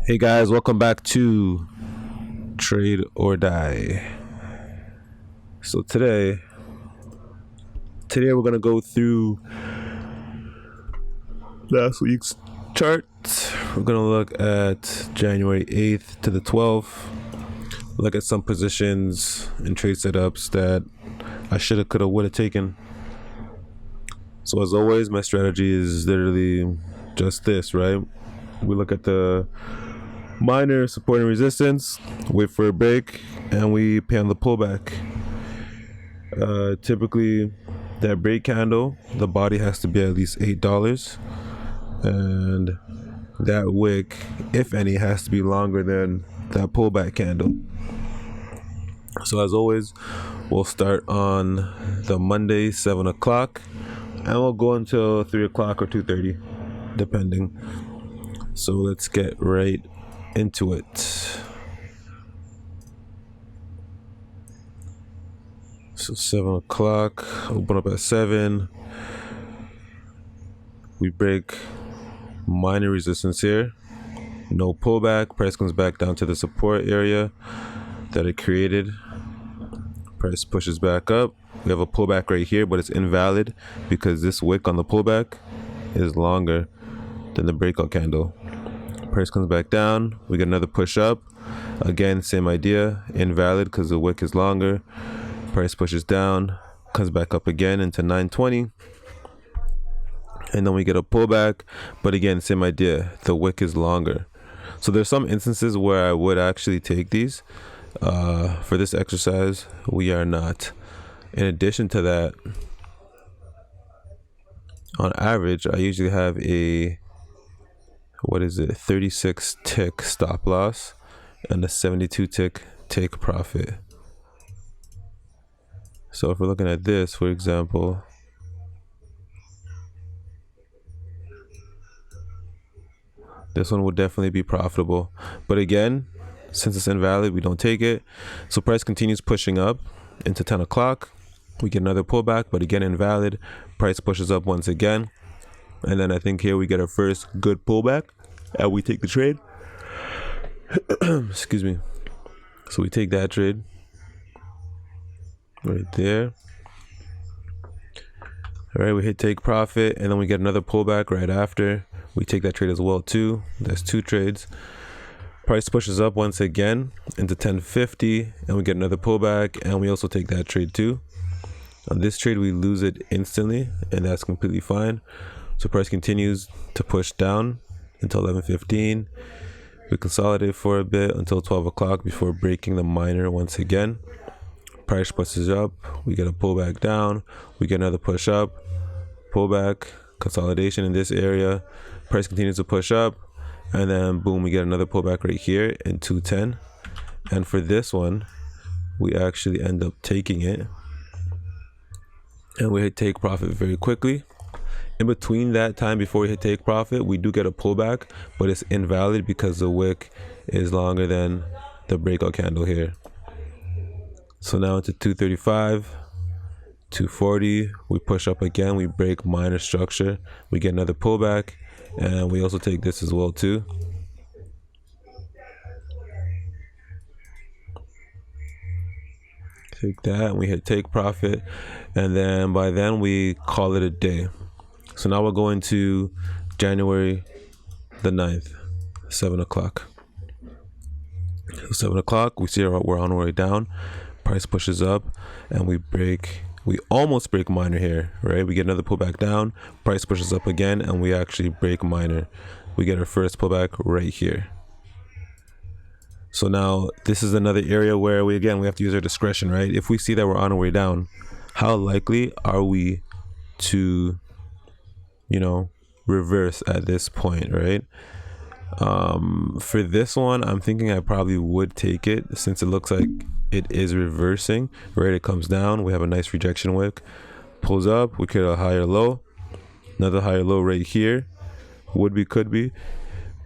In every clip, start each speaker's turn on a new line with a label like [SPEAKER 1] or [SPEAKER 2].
[SPEAKER 1] Hey guys, welcome back to Trade or Die. So today we're gonna go through last week's charts. We're gonna look at January 8th to the 12th. Look at some positions and trade setups that I shoulda, coulda, woulda taken. So as always, my strategy is literally just this, right? We look at the minor support and resistance, wait for a break, and we pay on the pullback. Typically, that break candle, the body has to be at least $8, and that wick, if any, has to be longer than that pullback candle. So as always, we'll start on the Monday 7 o'clock, and we'll go until 3 o'clock or 2:30, depending. So let's get right into it. So 7 o'clock, open up at 7. We break minor resistance here. No pullback. Price comes back down to the support area that it created. Price pushes back up. We have a pullback right here, but it's invalid because this wick on the pullback is longer than the breakout candle. Price comes back down. We get another push up. Again, same idea. Invalid because the wick is longer. Price pushes down, comes back up again into 920, and then we get a pullback, but again, same idea, the wick is longer. So there's some instances where I would actually take these. For this exercise, we are not. In addition to that, on average, I usually have a 36 tick stop loss and a 72 tick take profit. So if we're looking at this, for example, this one will definitely be profitable. But again, since it's invalid, we don't take it. So price continues pushing up into 10 o'clock. We get another pullback, but again, invalid. Price pushes up once again. And then I think here we get our first good pullback and we take the trade. Excuse me. So we take that trade right there. All right, we hit take profit, and then we get another pullback right after. We take that trade as well too. That's two trades. Price pushes up once again into 1050, and we get another pullback, and we also take that trade too. On this trade, we lose it instantly, and that's completely fine. So price continues to push down until 11:15. We consolidate for a bit until 12 o'clock before breaking the minor once again. Price pushes up, we get a pullback down, we get another push up, pullback, consolidation in this area. Price continues to push up, and then boom, we get another pullback right here in 210. And for this one, we actually end up taking it, and we hit take profit very quickly. In between that time before we hit take profit, we do get a pullback, but it's invalid because the wick is longer than the breakout candle here. So now into 235, 240, we push up again, we break minor structure, we get another pullback, and we also take this as well too. Take that, and we hit take profit, and then by then we call it a day. So now we're going to January the 9th, 7 o'clock. So 7 o'clock, we see we're on our way down. Price pushes up, and we almost break minor here, right? We get another pullback down, price pushes up again, and we actually break minor. We get our first pullback right here. So now this is another area where we have to use our discretion, right? If we see that we're on our way down, how likely are we to, reverse at this point, right? For this one, I'm thinking I probably would take it since it looks like it is reversing, right? It comes down, we have a nice rejection wick, pulls up, we get a higher low, another higher low right here, could be,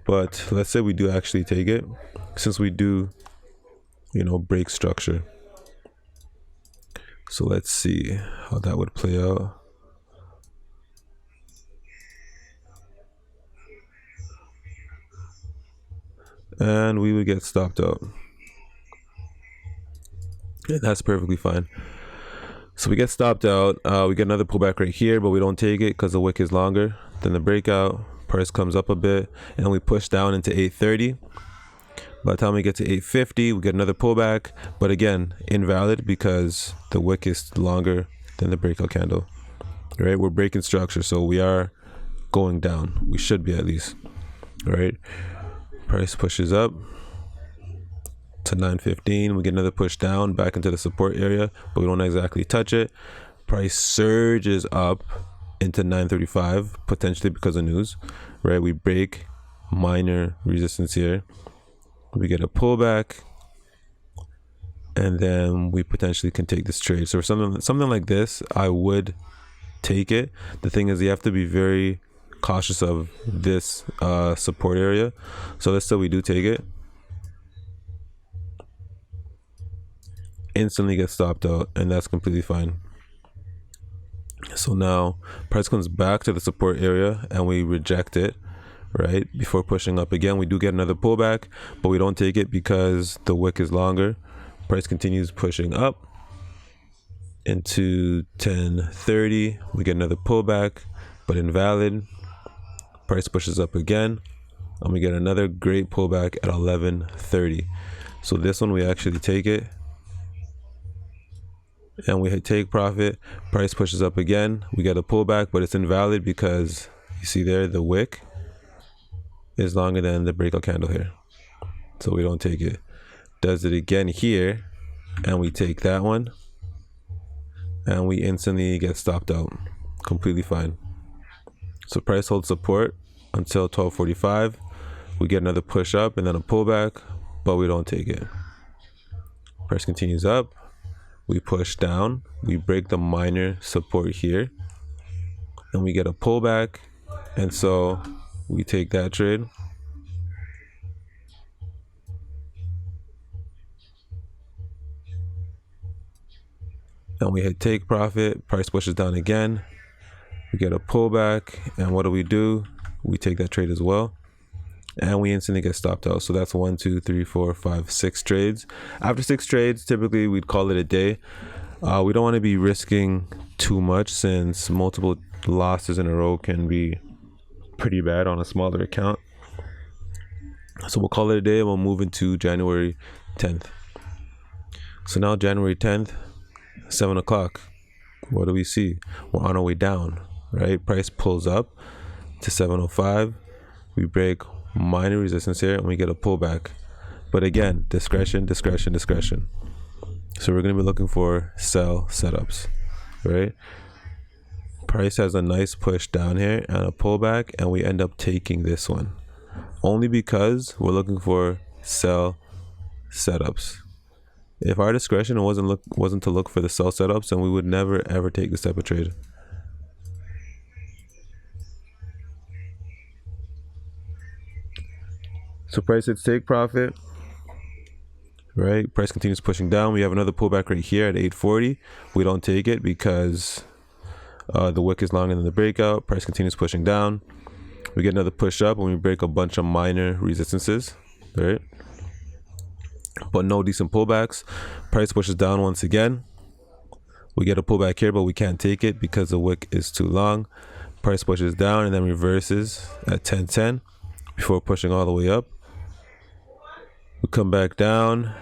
[SPEAKER 1] but let's say we do actually take it, since we do, break structure. So let's see how that would play out. and we would get stopped out. And that's perfectly fine. So we get stopped out. We get another pullback right here, but we don't take it because the wick is longer than the breakout. Price comes up a bit, and we push down into 830. By the time we get to 850, we get another pullback, but again, invalid because the wick is longer than the breakout candle. Right? We're breaking structure, so we are going down. We should be at least. Right? Price pushes up to 915. We get another push down back into the support area, but we don't exactly touch it. Price surges up into 935, potentially because of news. Right? We break minor resistance here. We get a pullback, and then we potentially can take this trade. So for something like this, I would take it. The thing is, you have to be very cautious of this support area. So let's say we do take it, instantly get stopped out, and that's completely fine. So now price comes back to the support area and we reject it, right, before pushing up again. We do get another pullback, but we don't take it because the wick is longer. Price continues pushing up into 1030. We get another pullback, but invalid. Price pushes up again, and we get another great pullback at 1130. So this one we actually take it, and we take profit. Price pushes up again. We get a pullback, but it's invalid because you see there the wick is longer than the breakout candle here, so we don't take it. Does it again here, and we take that one, and we instantly get stopped out. Completely fine. So price holds support until 1245. We get another push up and then a pullback, but we don't take it. Price continues up. We push down. We break the minor support here, and we get a pullback, and so we take that trade. And we hit take profit. Price pushes down again. We get a pullback, and what do? We take that trade as well, and we instantly get stopped out. So that's 1, 2, 3, 4, 5, 6 trades. After 6 trades, typically we'd call it a day. We don't want to be risking too much, since multiple losses in a row can be pretty bad on a smaller account. So we'll call it a day, and we'll move into January 10th. So now January 10th, 7 o'clock. What do we see? We're on our way down, right? Price pulls up to 705. We break minor resistance here, and we get a pullback. But again, discretion, discretion, discretion. So we're going to be looking for sell setups, right? Price has a nice push down here and a pullback, and we end up taking this one only because we're looking for sell setups. If our discretion wasn't to look for the sell setups, then we would never ever take this type of trade. So price hits take profit, right? Price continues pushing down. We have another pullback right here at 840. We don't take it because the wick is longer than the breakout. Price continues pushing down. We get another push up, and we break a bunch of minor resistances, right? But no decent pullbacks. Price pushes down once again. We get a pullback here, but we can't take it because the wick is too long. Price pushes down and then reverses at 1010 before pushing all the way up. We come back down,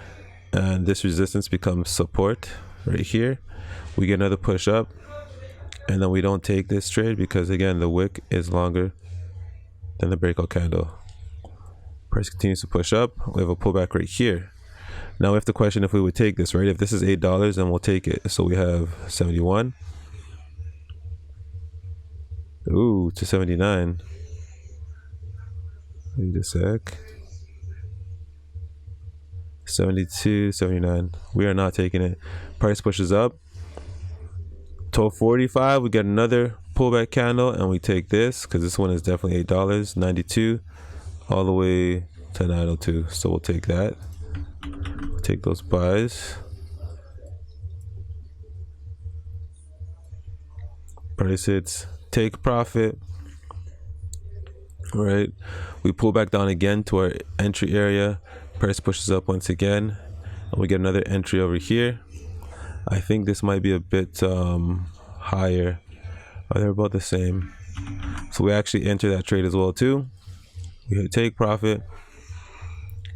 [SPEAKER 1] and this resistance becomes support right here. We get another push up, and then we don't take this trade because again the wick is longer than the breakout candle. Price continues to push up. We have a pullback right here. Now we have to question if we would take this, right? If this is $8, then we'll take it. So we have 71. Ooh, to 79. Wait a sec. 72, 79. We are not taking it. Price pushes up. 1245. We get another pullback candle, and we take this because this one is definitely $8. 92 all the way to 902. So we'll take that. We'll take those buys. Price hits take profit, All right, we pull back down again to our entry area. Price pushes up once again, and we get another entry over here. I think this might be a bit higher. They're about the same. So we actually enter that trade as well too. We hit take profit,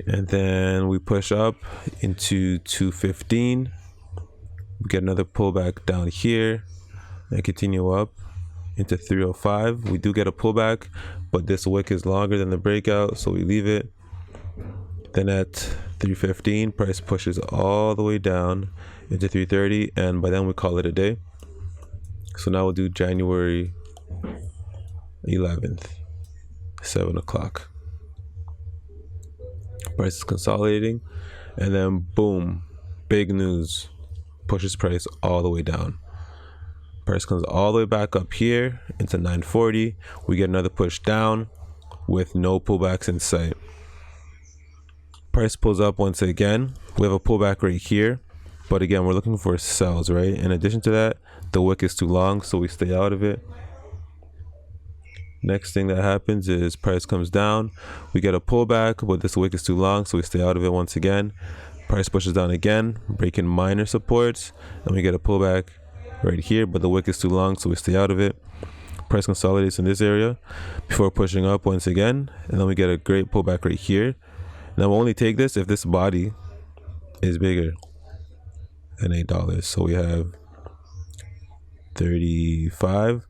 [SPEAKER 1] and then we push up into 215. We get another pullback down here and continue up into 305. We do get a pullback, but this wick is longer than the breakout, so we leave it. Then at 315, price pushes all the way down into 330, and by then we call it a day. So now we'll do January 11th, 7 o'clock. Price is consolidating, and then boom, big news, pushes price all the way down. Price comes all the way back up here into 940. We get another push down with no pullbacks in sight. Price pulls up once again. We have a pullback right here, but again, we're looking for sells, right? In addition to that, the wick is too long, so we stay out of it. Next thing that happens is price comes down. We get a pullback, but this wick is too long, so we stay out of it once again. Price pushes down again, breaking minor supports, and we get a pullback right here, but the wick is too long, so we stay out of it. Price consolidates in this area before pushing up once again, and then we get a great pullback right here. Now we'll only take this if this body is bigger than $8. So we have 35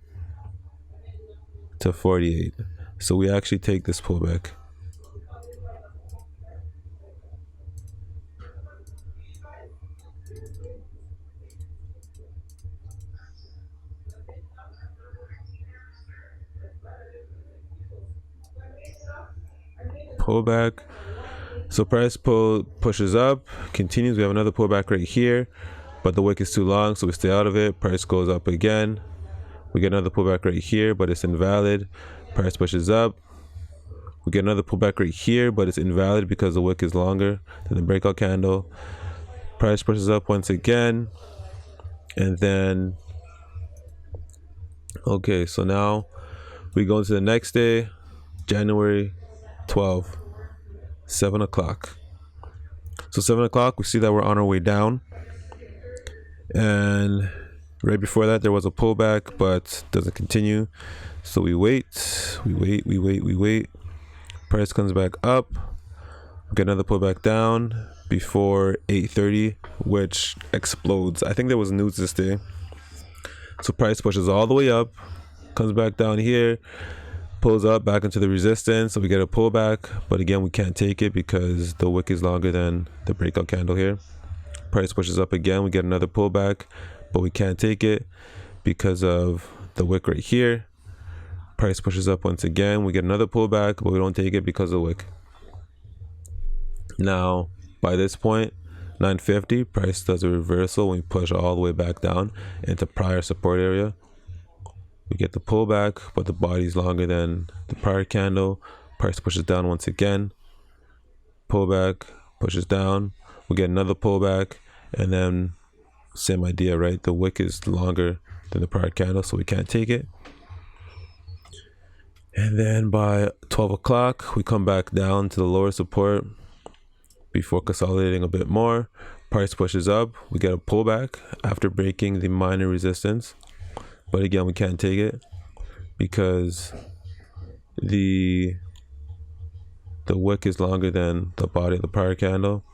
[SPEAKER 1] to 48. So we actually take this pullback. Pullback. So price pushes up, continues. We have another pullback right here, but the wick is too long, so we stay out of it. Price goes up again. We get another pullback right here, but it's invalid. Price pushes up. We get another pullback right here, but it's invalid because the wick is longer than the breakout candle. Price pushes up once again, and then okay, so now we go into the next day, January 12th, 7 o'clock. So 7 o'clock, we see that we're on our way down, and right before that there was a pullback, but doesn't continue. So we wait. Price comes back up. We get another pullback down before 8:30, which explodes. I think there was news this day. So price pushes all the way up, comes back down here, pulls up back into the resistance. So we get a pullback, but again, we can't take it because the wick is longer than the breakout candle here. Price pushes up again. We get another pullback, but we can't take it because of the wick right here. Price pushes up once again. We get another pullback, but we don't take it because of the wick. Now, by this point, 950, price does a reversal when we push all the way back down into prior support area. We get the pullback, but the body's longer than the prior candle. Price pushes down once again. Pullback, pushes down. We get another pullback, and then same idea, right? The wick is longer than the prior candle, so we can't take it. And then by 12 o'clock, we come back down to the lower support before consolidating a bit more. Price pushes up. We get a pullback after breaking the minor resistance. But again, we can't take it because the wick is longer than the body of the prior candle.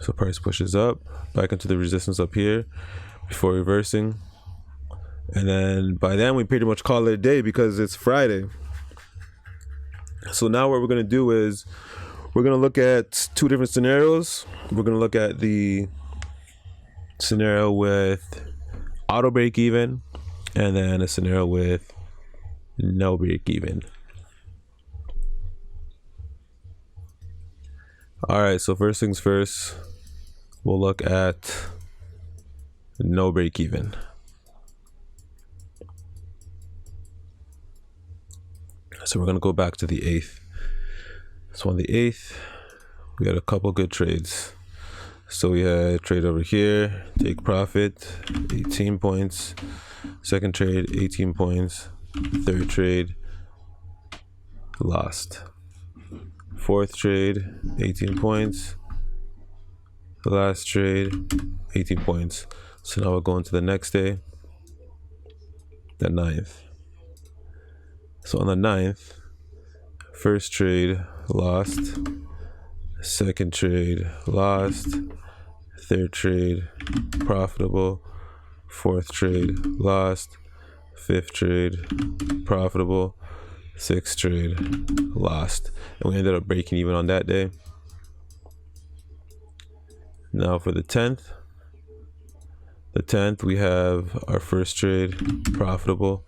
[SPEAKER 1] So price pushes up back into the resistance up here before reversing. And then by then we pretty much call it a day because it's Friday. So now what we're going to do is we're going to look at two different scenarios. We're going to look at the scenario with auto break even, and then a scenario with no break even. All right, so first things first, we'll look at no break even. So we're going to go back to the 8th. So on the 8th, we had a couple good trades. So we had a trade over here, take profit, 18 points. Second trade, 18 points. Third trade, lost. Fourth trade, 18 points. The last trade, 18 points. So now we're going to the next day, the 9th. So on the 9th, first trade lost, second trade lost, third trade profitable, fourth trade lost, fifth trade profitable, sixth trade lost, and we ended up breaking even on that day. Now for the 10th, we have our first trade profitable,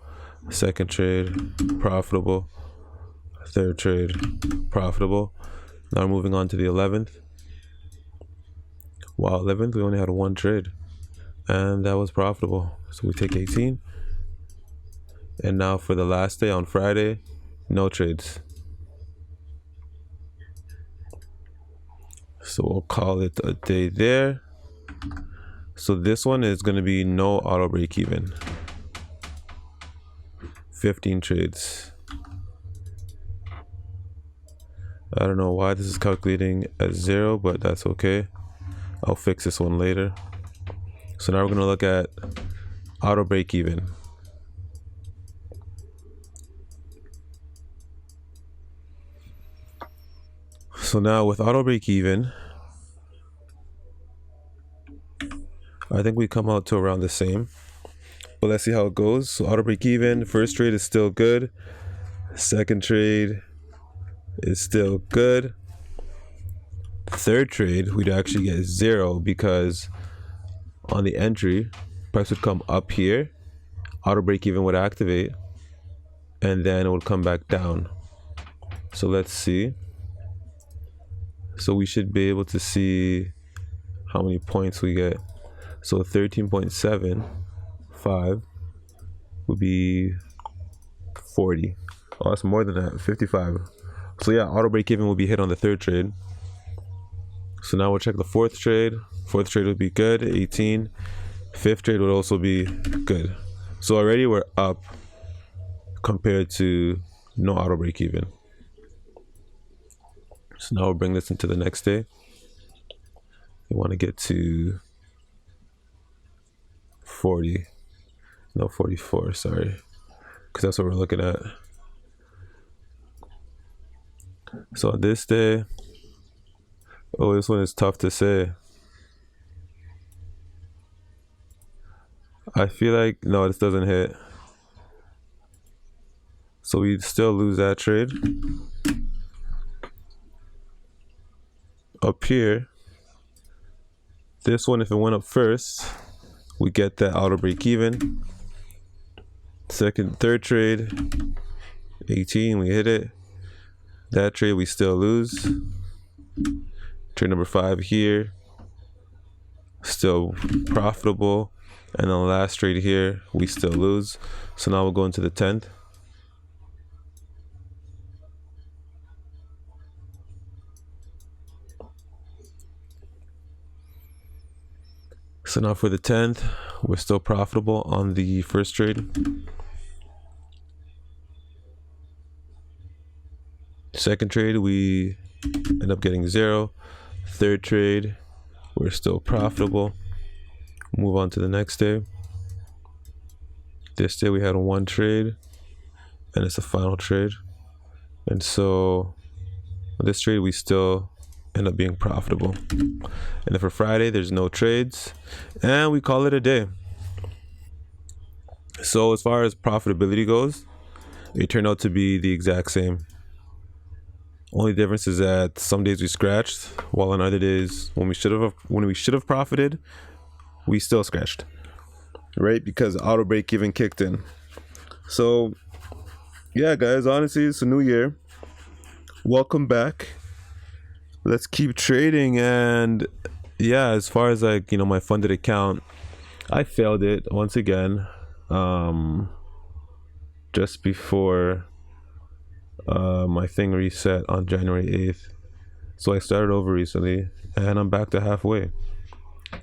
[SPEAKER 1] second trade profitable, third trade profitable. Now we're moving on to the 11th. Wow, 11th we only had one trade, and that was profitable, so we take 18. And now for the last day on Friday, no trades, so we'll call it a day there. So this one is going to be no auto break even, 15 trades. I don't know why this is calculating as 0, but that's okay. I'll fix this one later. So now we're going to look at auto break even. So now with auto break even, I think we come out to around the same, but let's see how it goes. So auto break even, first trade is still good, second trade is still good, third trade we'd actually get 0 because on the entry price would come up here, auto break even would activate, and then it would come back down. So let's see. So we should be able to see how many points we get. So 13.75 would be 40. Oh, that's more than that, 55. So yeah, auto break even will be hit on the third trade. So now we'll check the fourth trade. Fourth trade would be good, 18. Fifth trade would also be good. So already we're up compared to no auto break even. So now we'll bring this into the next day. We want to get to 40, no 44, sorry, because that's what we're looking at. So on this day, oh, this one is tough to say. I feel like, no, this doesn't hit. So we still lose that trade. Up here, this one, if it went up first, we get that auto break even. Third trade, 18, we hit it. That trade we still lose. Trade number 5 here, still profitable. And then the last trade here, we still lose. So now we'll go into the 10th. So now for the 10th, we're still profitable on the first trade. Second trade, we end up getting 0. Third trade, we're still profitable. Move on to the next day. This day we had one trade, and it's the final trade. And so on this trade, we still end up being profitable. And then for Friday, there's no trades, and we call it a day. So as far as profitability goes, it turned out to be the exact same. Only difference is that some days we scratched, while on other days when we should have profited, we still scratched, right? Because auto break even kicked in. So yeah, guys, honestly, it's a new year. Welcome back. Let's keep trading. And yeah, as far as like, my funded account, I failed it once again, just before my thing reset on January 8th. So I started over recently, and I'm back to halfway.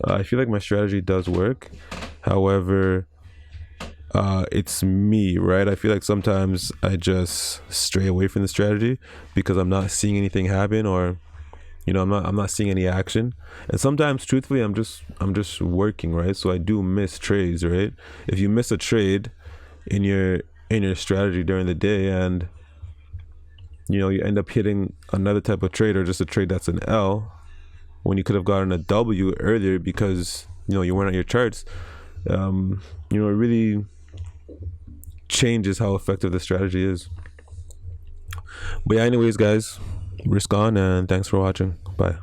[SPEAKER 1] I feel like my strategy does work. However, it's me, right? I feel like sometimes I just stray away from the strategy because I'm not seeing anything happen, or I'm not seeing any action. And sometimes truthfully I'm just working, right? So I do miss trades, right? If you miss a trade in your strategy during the day, and you end up hitting another type of trade, or just a trade that's an L when you could have gotten a W earlier because you weren't on your charts, it really changes how effective the strategy is. But yeah, anyways guys, risk on, and thanks for watching. Bye.